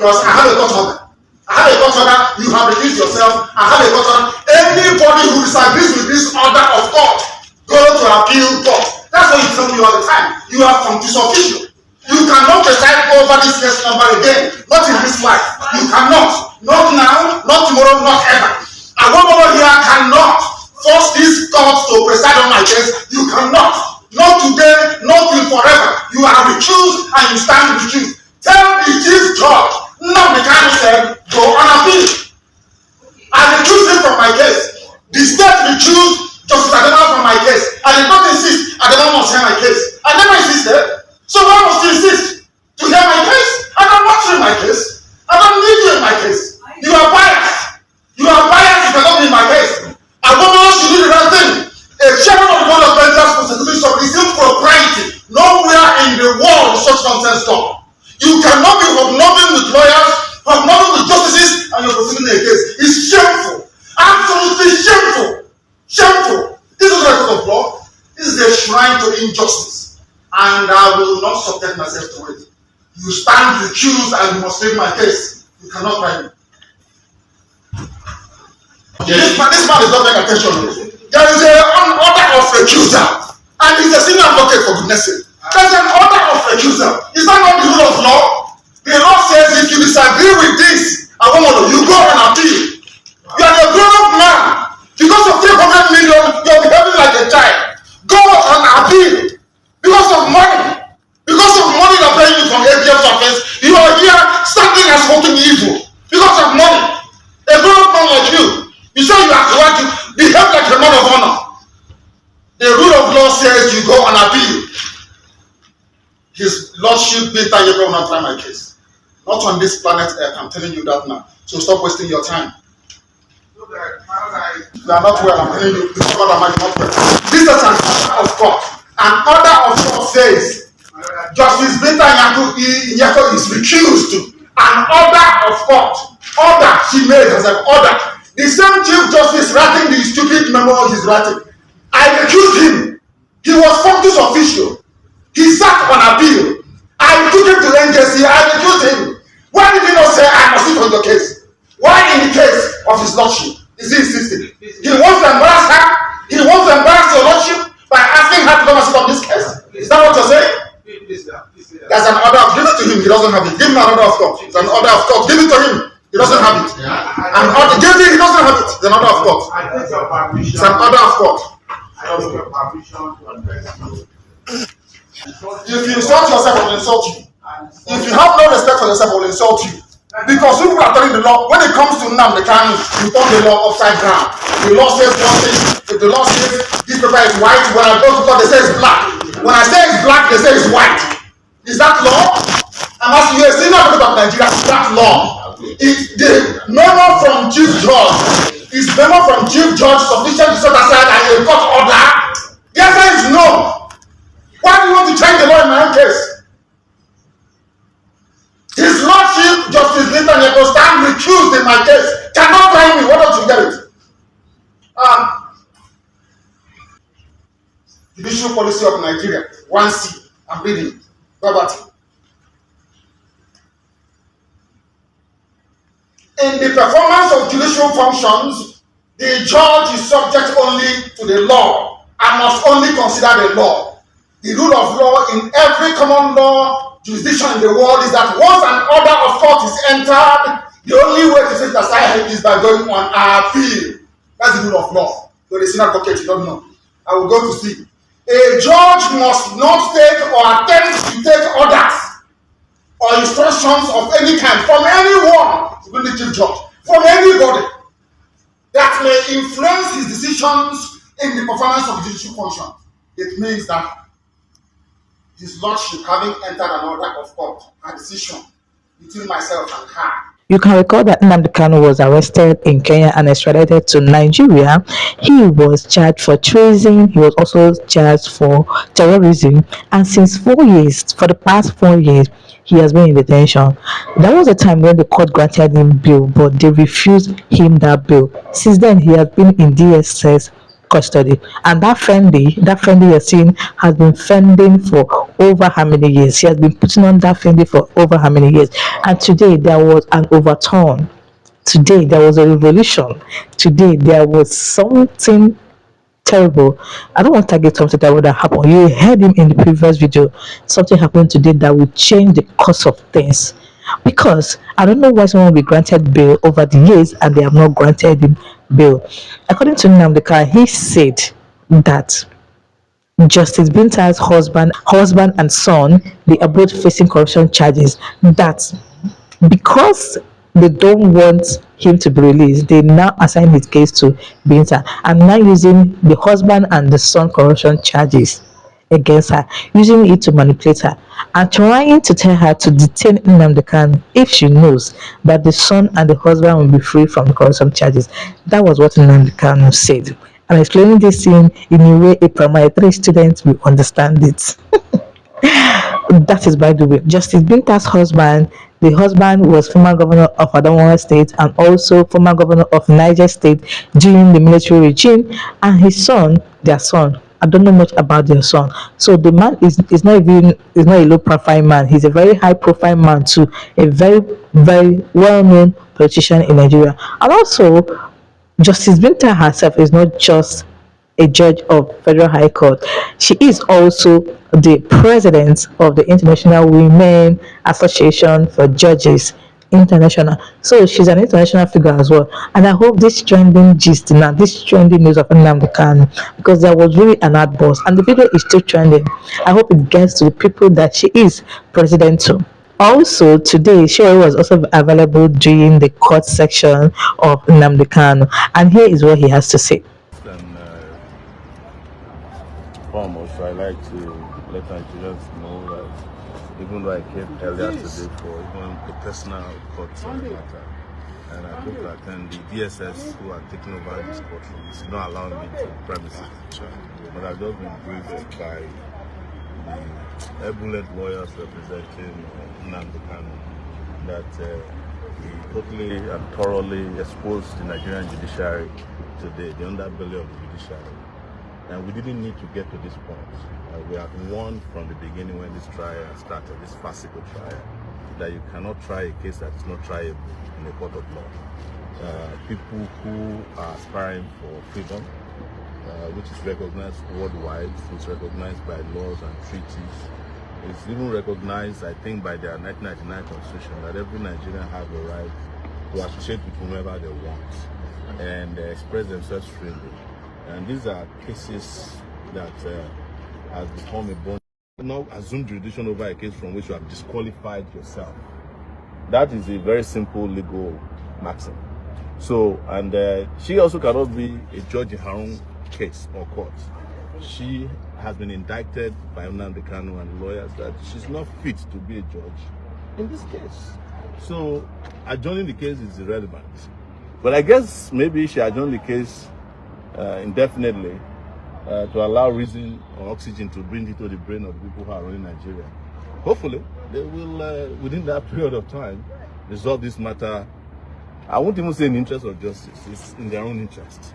because I have a court order. I have a court order, you have released yourself, I have a court order. Anybody who disagrees with this order of court, go to appeal court. That's what you tell me all the time. You have come to official. You cannot preside over this case number again, not in this life. You cannot. Not now, not tomorrow, not ever. A woman over here cannot force this court to preside on my case. You cannot. Not today, not till forever. You are recused and you stand recused. Tell the chief judge, Nnamdi Kanu said, go on appeal. I recused him from my case. The state recused Justice Adema from my case. I did not insist Adema must hear my case. I never insisted. So why must you insist to hear my case? I don't want you in my case. I don't need you in my case. You are biased. You are biased. You cannot be in my case. A woman should do the right thing. A chairman of the board of Binta's constitution is impropriety. Nowhere in the world is such nonsense done. You cannot be hobnobbing with lawyers, hobnobbing with justices, and you're proceeding a case. It's shameful. Absolutely shameful. Shameful. This is not a court of law. This is a shrine to injustice. And I will not subject myself to it. You stand recused and you must take my case. You cannot try me. This man is not paying attention. There is an order of recusal. And he's a senior advocate, for goodness sake. There's an order of recusal. Is that not the rule of law? The law says if you disagree with this, you go and appeal. You are a grown-up man. Because of 300 million, you're behaving like a child. Go and appeal. Because of money. Because of money they're paying you from ABF office, you are here standing as voting evil. Because of money. A grown-up man like you, you say you have to want to behave like a man of honor. The rule of law says you go and appeal. His Lordship Binta will not try my case. Not on this planet Earth, I'm telling you that now. So stop wasting your time. You are not well, I'm telling you. This is what I'm not well. This is an order of court. An order of court says Justice Binta is recused. An order of court. Order she made as an order. The same Chief Justice writing the stupid memo he's writing. I recused him. He was functus official. He sat on appeal. I took him to the NJC. I recused him. Why did he not say I must sit on your case? Why in the case of his lordship is he insisting? He wants to embarrass her. He wants to embarrass your lordship by asking her to come and sit on this case. Is that what you're saying? There's an order of give it to him. He doesn't have it. Give him an order of court. It's an order of court. Give it to him. He doesn't have it. An order. Give it. He doesn't have it. It's an order of court. It's an order of court. If you insult yourself, I will insult you. If you have no respect for yourself, I will insult you. Because people are telling the law, when it comes to Nnamdi Kanu, you turn the law upside down. The law says one thing. If the law says this paper is white, when I go to court, they say it's black. When I say it's black, they say it's white. Is that law? I'm asking you, a senior advocate of Nigeria, is that law? It's the memo from Chief Judge. Is memo from Chief Judge sufficient to set aside a court order? The answer is no. Why do you want to change the law in my own case? His Lordship, Justice Binta will stand recused in my case. Cannot tell me. Why don't you get it? Judicial policy of Nigeria, 1C. I'm reading. Robert. In the performance of judicial functions, the judge is subject only to the law and must only consider the law. The rule of law in every common law jurisdiction in the world is that once an order of court is entered, the only way to set it aside is by going on appeal. That's the rule of law. You're a senior advocate, you don't know. I will go to see. A judge must not take or attempt to take orders or instructions of any kind from anyone, even the chief judge, from anybody that may influence his decisions in the performance of judicial function. It means that His Lordship, having entered an order of court, a decision between myself and her. You can recall that Nnamdi Kanu was arrested in Kenya and extradited to Nigeria. He was charged for treason. He was also charged for terrorism. And since for the past 4 years, he has been in detention. There was a time when the court granted him bail, but they refused him that bail. Since then, he has been in DSS custody. And that friendly you're seeing has been fending for over how many years? She has been putting on that friendly for over how many years? And today there was an overturn. Today there was a revolution. Today there was something terrible. I don't want to target something that would have happened. You heard him in the previous video. Something happened today that will change the course of things. Because I don't know why someone will be granted bail over the years and they have not granted him bail. According to Nnamdi Kanu, he said that Justice Binta's husband and son, they are both facing corruption charges. That because they don't want him to be released, they now assign his case to Binta and now using the husband and the son corruption charges against her, using it to manipulate her and trying to tell her to detain Nnamdi Kanu if she knows that the son and the husband will be free from the corruption charges. That was what Nnamdi Kanu said. I'm explaining this in a way a primary three student will understand it. That is, by the way, Justice Binta's husband. The husband was former governor of Adamawa State and also former governor of Niger State during the military regime, and his son, their son. I don't know much about their son. So the man is not even is not a low profile man. He's a very high profile man too, a very well known politician in Nigeria. And also Justice Binta herself is not just a judge of Federal High Court. She is also the president of the International Women Association for Judges International. So she's an international figure as well. And I hope this trending gist now, this trending news of Nnamdi Kanu, because there was really an outburst and the video is still trending. I hope it gets to the people that she is president to. Also, today, Sowore was also available during the court section of Nnamdi Kanu, and here is what he has to say. And foremost, I like to let Nigerians know that even though I came earlier today for even a personal court matter, and I hope to attend the DSS who are taking over this courtroom, it's not allowing me to premises, but I've just been briefed by the able lawyers representing Nnamdi Kanu that we totally and thoroughly exposed the Nigerian judiciary today, the underbelly of the judiciary. And we didn't need to get to this point. We have warned from the beginning when this trial started, this farcical trial, that you cannot try a case that is not triable in a court of law. People who are aspiring for freedom, which is recognized worldwide, it's recognized by laws and treaties. It's even recognized, I think, by their 1999 constitution that every Nigerian has the right to associate with whomever they want and express themselves freely. And these are cases that has become a bond. Now assume jurisdiction over a case from which you have disqualified yourself. That is a very simple legal maxim. So, and she also cannot be a judge in her own case or court. She has been indicted by Nnamdi Kanu and lawyers that she's not fit to be a judge in this case. So, adjourning the case is irrelevant. But I guess maybe she adjourned the case indefinitely to allow reason or oxygen to bring into the brain of the people who are running Nigeria. Hopefully, they will, within that period of time, resolve this matter. I won't even say in the interest of justice, it's in their own interest.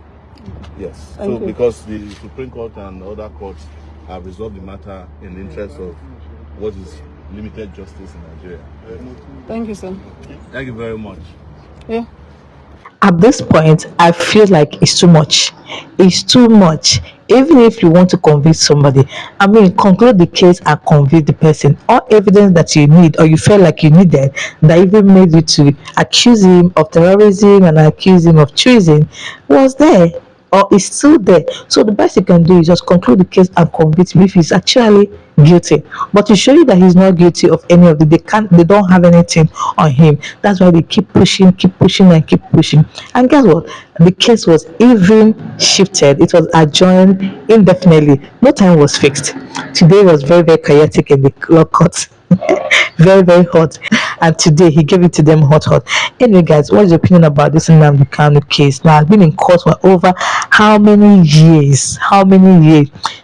Yes. So because the Supreme Court and other courts have resolved the matter in the interest of what is limited justice in Nigeria. Thank you, sir. Thank you very much. Yeah. At this point, I feel like it's too much. It's too much. Even if you want to convict somebody, I mean, conclude the case and convict the person. All evidence that you need or you felt like you needed that even made you to accuse him of terrorism and accuse him of treason was there or is still there. So the best you can do is just conclude the case and convict him if he's actually guilty. But to show you that he's not guilty of any of it, they don't have anything on him. That's why they keep pushing and keep pushing. And guess what? The case was even shifted. It was adjourned indefinitely. No time was fixed. Today was very chaotic in the law court. Very hot, and today he gave it to them hot. Anyway, guys, what is your opinion about this Nnamdi Kanu case? Now, I've been in court for over how many years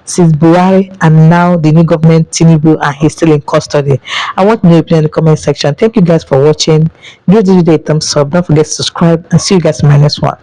since Buhari, and now the new government Tinubu, and he's still in custody. I want to know your opinion in the comment section. Thank you guys for watching. Give this video a thumbs up, don't forget to subscribe, and see you guys in my next one.